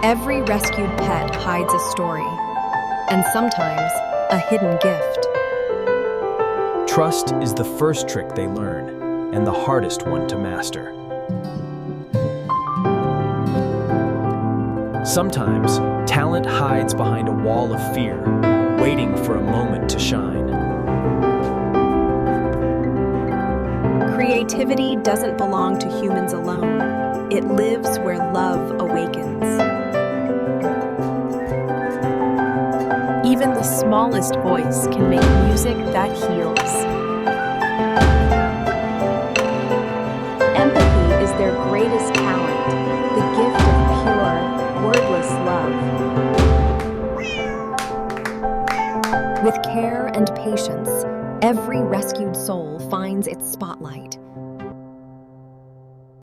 Every rescued pet hides a story, and sometimes a hidden gift. Trust is the first trick they learn, and the hardest one to master. Sometimes, talent hides behind a wall of fear, waiting for a moment to shine. Creativity doesn't belong to humans alone. It lives where love awakens. Even the smallest voice can make music that heals. Empathy is their greatest talent, the gift of pure, wordless love. With care and patience, every rescued soul finds its spotlight,